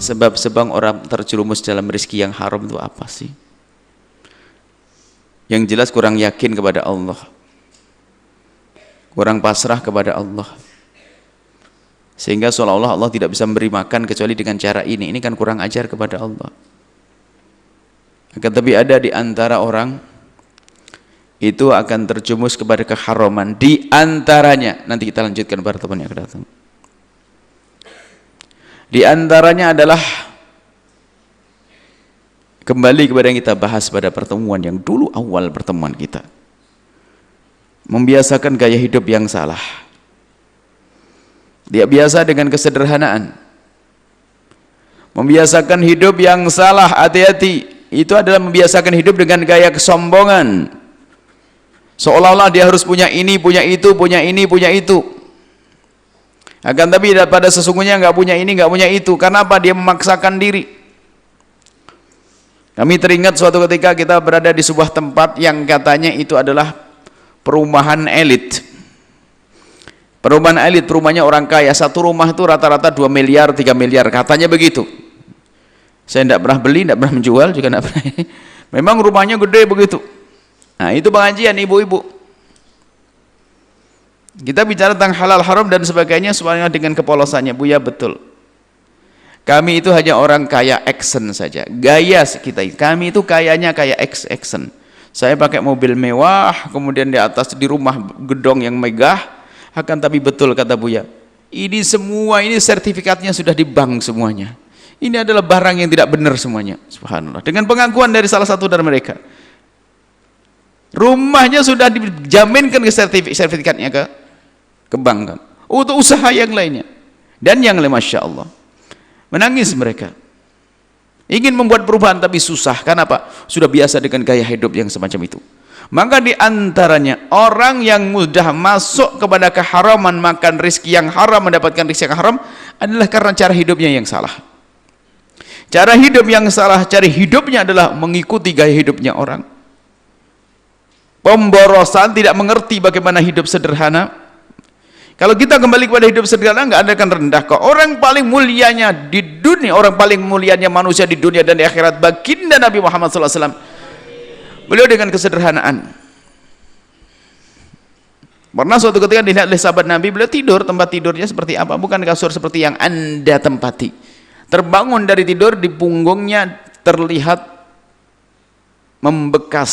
sebab-sebab orang terjerumus dalam rezeki yang haram itu apa sih? Yang jelas kurang yakin kepada Allah, kurang pasrah kepada Allah, sehingga seolah-olah Allah tidak bisa memberi makan kecuali dengan cara ini. Ini kan kurang ajar kepada Allah. Akan tapi ada di antara orang itu akan terjumus kepada keharaman. Di antaranya, nanti kita lanjutkan pada teman yang akan datang. Di antaranya adalah kembali kepada yang kita bahas pada pertemuan yang dulu awal pertemuan kita. Membiasakan gaya hidup yang salah. Dia biasa dengan kesederhanaan. Membiasakan hidup yang salah, hati-hati. Itu adalah membiasakan hidup dengan gaya kesombongan. Seolah-olah dia harus punya ini, punya itu, punya ini, punya itu. Akan tapi pada sesungguhnya nggak punya ini, nggak punya itu. Karena apa? Dia memaksakan diri. Kami teringat suatu ketika kita berada di sebuah tempat yang katanya itu adalah perumahan elit. Perumahan elit, perumahannya orang kaya. Satu rumah itu rata-rata 2 miliar, 3 miliar. Katanya begitu. Saya tidak pernah beli, tidak pernah menjual, juga tidak pernah. Memang rumahnya gede begitu. Nah, itu pengajian ibu-ibu. Kita bicara tentang halal haram dan sebagainya semuanya dengan kepolosannya. Buya betul. Kami itu hanya orang kaya action saja. Gaya kita. Kami itu kayanya kayak action. Saya pakai mobil mewah, kemudian di atas di rumah gedong yang megah. Akan tapi betul kata Buya. Ini semua ini sertifikatnya sudah di bank semuanya. Ini adalah barang yang tidak benar semuanya. Subhanallah. Dengan pengakuan dari salah satu dari mereka. Rumahnya sudah dijaminkan ke sertifikatnya ke bank kan. Untuk usaha yang lainnya. Dan yang lain, Masya Allah. Menangis mereka. Ingin membuat perubahan tapi susah. Kenapa? Sudah biasa dengan gaya hidup yang semacam itu. Maka di antaranya orang yang mudah masuk kepada keharaman, makan rezeki yang haram, mendapatkan rezeki yang haram adalah karena cara hidupnya yang salah. Cara hidup yang salah, cara hidupnya adalah mengikuti gaya hidupnya orang. Pemborosan, tidak mengerti bagaimana hidup sederhana. Kalau kita kembali kepada hidup sederhana, nggak ada kan rendah kok. Orang paling mulianya di dunia, orang paling mulianya manusia di dunia dan di akhirat, baginda Nabi Muhammad SAW. Beliau dengan kesederhanaan. Pernah suatu ketika dilihat oleh sahabat Nabi, beliau tidur, tempat tidurnya seperti apa? Bukan kasur seperti yang Anda tempati. Terbangun dari tidur, di punggungnya terlihat membekas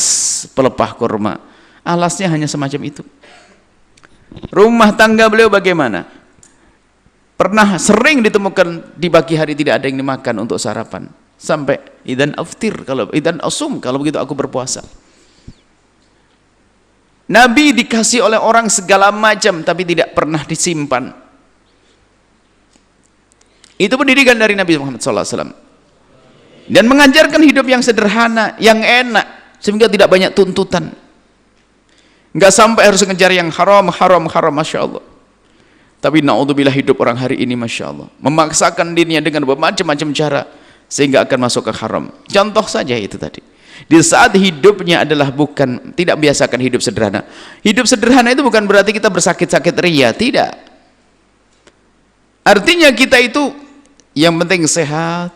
pelepah kurma. Alasnya hanya semacam itu. Rumah tangga beliau bagaimana? Pernah sering ditemukan di pagi hari tidak ada yang dimakan untuk sarapan. Sampai idan aftir, kalau idan asum, kalau begitu aku berpuasa. Nabi dikasih oleh orang segala macam tapi tidak pernah disimpan. Itu pendidikan dari Nabi Muhammad SAW. Dan mengajarkan hidup yang sederhana, yang enak, sehingga tidak banyak tuntutan. Enggak sampai harus ngejar yang haram, Masya Allah. Tapi na'udzubillah hidup orang hari ini, Masya Allah, memaksakan dirinya dengan bermacam-macam cara sehingga akan masuk ke haram. Contoh saja itu tadi. Di saat hidupnya adalah bukan, tidak biasakan hidup sederhana. Hidup sederhana itu bukan berarti kita bersakit-sakit ria, tidak. Artinya kita itu yang penting sehat,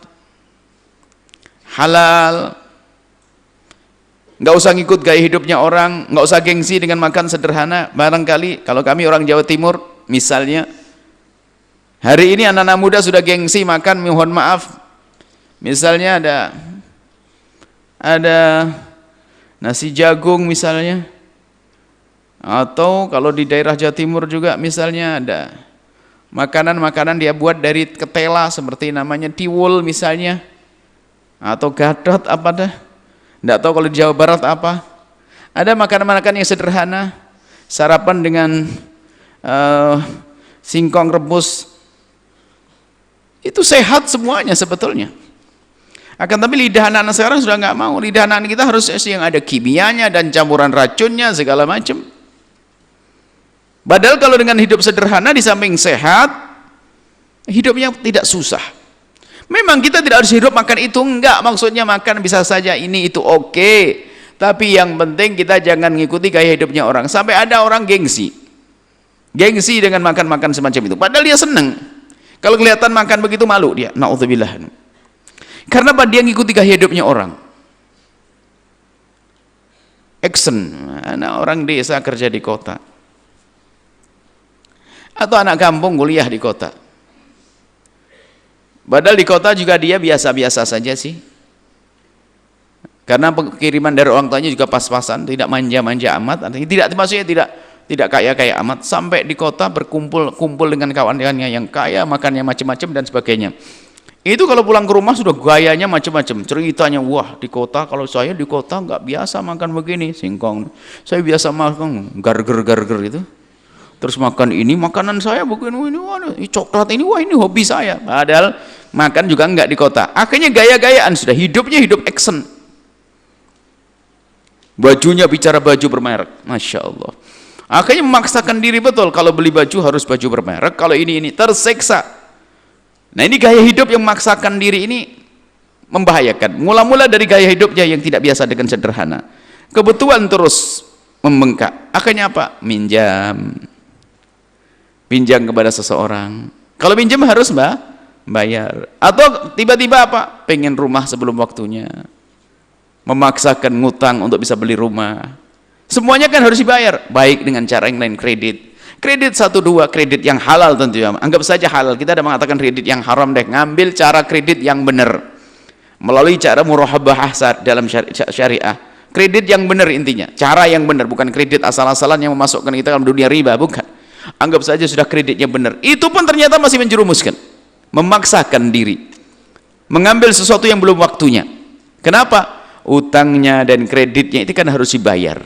halal, nggak usah ngikut gaya hidupnya orang, nggak usah gengsi dengan makan sederhana. Barangkali kalau kami orang Jawa Timur misalnya, hari ini anak-anak muda sudah gengsi makan, mohon maaf, misalnya ada nasi jagung misalnya, atau kalau di daerah Jawa Timur juga misalnya ada makanan-makanan dia buat dari ketela seperti namanya tiwul misalnya, atau gadot apa dah, tidak tahu kalau di Jawa Barat apa. Ada makanan-makanan yang sederhana, sarapan dengan singkong rebus, itu sehat semuanya sebetulnya. Akan tapi lidah anak-anak sekarang sudah nggak mau. Lidah anak kita harus yang ada kimianya dan campuran racunnya segala macam. Padahal kalau dengan hidup sederhana di samping sehat, hidupnya tidak susah. Memang kita tidak harus hidup makan itu, enggak. Maksudnya makan bisa saja ini itu oke. Tapi yang penting kita jangan ngikuti gaya hidupnya orang. Sampai ada orang gengsi. Gengsi dengan makan-makan semacam itu. Padahal dia senang. Kalau kelihatan makan begitu malu dia. Na'udzubillah. Karena apa? Dia ngikuti gaya hidupnya orang. Action, anak orang desa kerja di kota, atau anak kampung kuliah di kota. Padahal di kota juga dia biasa-biasa saja sih. Karena kiriman dari orang tuanya juga pas-pasan, tidak manja-manja amat, tidak maksudnya tidak kaya-kaya amat. Sampai di kota berkumpul dengan kawan-kawannya yang kaya, makannya macam-macam dan sebagainya. Itu kalau pulang ke rumah sudah gayanya macam-macam, ceritanya, wah di kota, kalau saya di kota nggak biasa makan begini, singkong, saya biasa makan garger itu, terus makan ini, makanan saya begini, ini coklat ini, wah ini hobi saya. Padahal makan juga nggak di kota. Akhirnya gaya-gayaan, sudah hidupnya hidup action. Bajunya bicara baju bermerek, Masya Allah. Akhirnya memaksakan diri betul, kalau beli baju harus baju bermerek, kalau ini tersiksa. Nah ini gaya hidup yang memaksakan diri ini membahayakan. Mula-mula dari gaya hidupnya yang tidak biasa dengan sederhana, kebutuhan terus membengkak. Akhirnya apa? Pinjam kepada seseorang. Kalau pinjam harus bayar. Atau tiba-tiba apa? Pengen rumah sebelum waktunya, memaksakan ngutang untuk bisa beli rumah. Semuanya kan harus dibayar, baik dengan cara yang lain, kredit 1, 2, kredit yang halal tentunya. Anggap saja halal, kita ada mengatakan kredit yang haram deh. Ngambil cara kredit yang benar melalui cara murahabah dalam syariah. Kredit yang benar intinya, cara yang benar, bukan kredit asal-asalan yang memasukkan kita dalam dunia riba, bukan. Anggap saja sudah kreditnya benar. Itu pun ternyata masih menjerumuskan, memaksakan diri mengambil sesuatu yang belum waktunya. Kenapa? Utangnya dan kreditnya itu kan harus dibayar.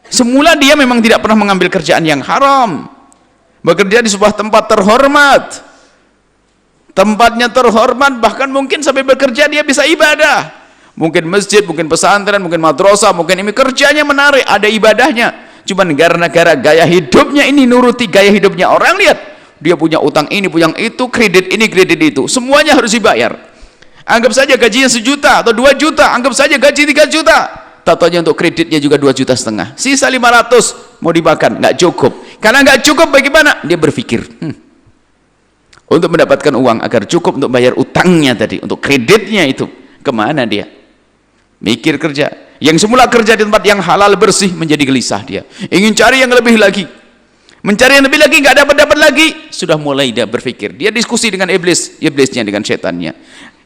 Semula dia memang tidak pernah mengambil kerjaan yang haram, bekerja di sebuah tempat terhormat, tempatnya terhormat, bahkan mungkin sampai bekerja dia bisa ibadah, mungkin masjid, mungkin pesantren, mungkin madrasah, mungkin ini kerjanya menarik, ada ibadahnya. Cuman gara-gara gaya hidupnya ini nuruti gaya hidupnya orang, lihat dia punya utang ini, punya itu, kredit ini, kredit itu, semuanya harus dibayar. Anggap saja gajinya 1 juta atau 2 juta, anggap saja gaji 3 juta, tatonya untuk kreditnya juga 2,5 juta, sisa 500 mau dimakan, nggak cukup. Karena nggak cukup, bagaimana? Dia berpikir untuk mendapatkan uang agar cukup untuk bayar utangnya tadi, untuk kreditnya itu, kemana dia? Mikir kerja. Yang semula kerja di tempat yang halal bersih menjadi gelisah dia, ingin cari yang lebih lagi, mencari yang lebih lagi, nggak dapat lagi, sudah mulai dia berpikir, dia diskusi dengan iblisnya dengan setannya.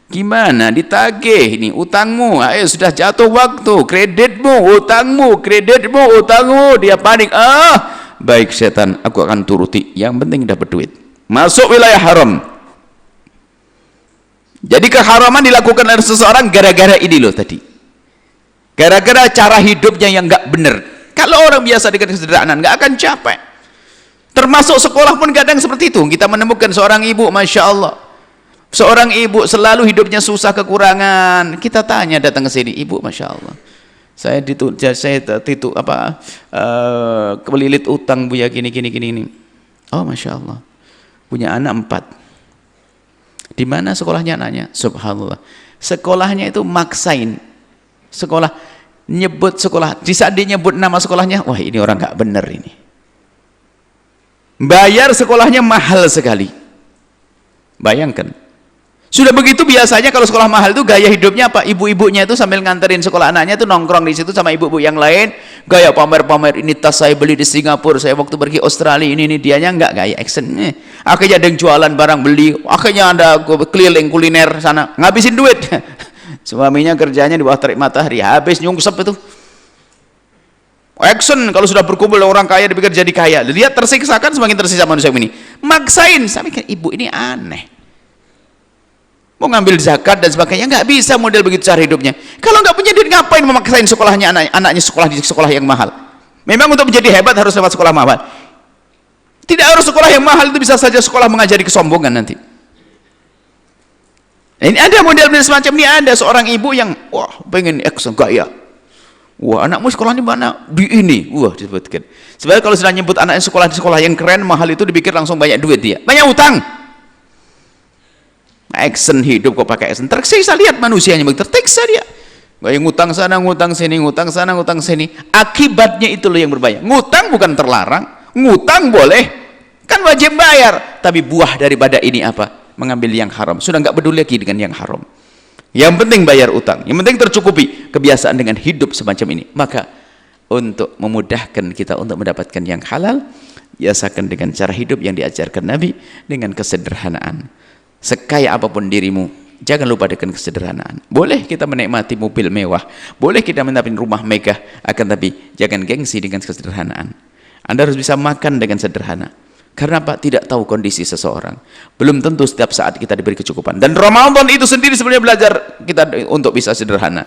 Gimana ditagih ini utangmu? Ayo sudah jatuh waktu, kreditmu, utangmu, dia panik. Baik setan, aku akan turuti, yang penting dapat duit. Masuk wilayah haram. Jadi keharaman dilakukan oleh seseorang gara-gara ini loh tadi, gara-gara cara hidupnya yang nggak benar. Kalau orang biasa dengan kesederhanaan nggak akan capek. Termasuk sekolah pun kadang seperti itu. Kita menemukan seorang ibu, Masya Allah, seorang ibu selalu hidupnya susah, kekurangan. Kita tanya, datang ke sini, ibu, Masya Allah, saya kelilit utang bu ya, gini. Oh Masya Allah, punya anak 4. Di mana sekolahnya anaknya? Subhanallah, sekolahnya itu maksain sekolah, nyebut sekolah, di saat dia nyebut nama sekolahnya, wah ini orang nggak bener ini. Bayar sekolahnya mahal sekali. Bayangkan. Sudah begitu biasanya kalau sekolah mahal itu gaya hidupnya apa? Ibu-ibunya itu sambil nganterin sekolah anaknya itu nongkrong di situ sama ibu-ibu yang lain, gaya pamer-pamer, ini tas saya beli di Singapura, saya waktu pergi Australia, ini dianya enggak gaya actionnya. Akhirnya ada yang jualan barang beli, akhirnya ada keliling kuliner sana, ngabisin duit. Suaminya kerjanya di bawah terik matahari, habis nyungsep itu. Action kalau sudah berkumpul orang kaya dipikir jadi kaya. Lihat tersiksa kan, semakin tersiksa manusia ini. Maksain, saya mikir ibu ini aneh. Mau ngambil zakat dan sebagainya, nggak bisa model begitu cara hidupnya. Kalau nggak punya duit, ngapain memaksain sekolahnya anaknya sekolah di sekolah yang mahal? Memang untuk menjadi hebat harus lewat sekolah mahal. Tidak harus sekolah yang mahal, itu bisa saja sekolah mengajari kesombongan nanti. Nah, ini ada model-model semacam ini, ada seorang ibu yang wah pengen action gaya. Wah anakmu sekolah di mana? Di ini. Wah disebutkan. Sebenarnya kalau sudah nyebut anaknya sekolah di sekolah yang keren mahal itu, dipikir langsung banyak duit dia, banyak utang. Action hidup kok pakai action, tersiksa. Lihat manusianya tersiksa dia, gaya ngutang sana ngutang sini, ngutang sana ngutang sini. Akibatnya itu loh yang berbahaya. Ngutang bukan terlarang, ngutang boleh, kan wajib bayar, tapi buah daripada ini apa? Mengambil yang haram. Sudah nggak peduli lagi dengan yang haram. Yang penting bayar utang, yang penting tercukupi. Kebiasaan dengan hidup semacam ini. Maka untuk memudahkan kita untuk mendapatkan yang halal, biasakan dengan cara hidup yang diajarkan Nabi, dengan kesederhanaan. Sekaya apapun dirimu, jangan lupa dengan kesederhanaan. Boleh kita menikmati mobil mewah, boleh kita menikmati rumah megah, akan tapi jangan gengsi dengan kesederhanaan. Anda harus bisa makan dengan sederhana. Karena apa? Tidak tahu kondisi seseorang. Belum tentu setiap saat kita diberi kecukupan. Dan Ramadan itu sendiri sebenarnya belajar kita untuk bisa sederhana.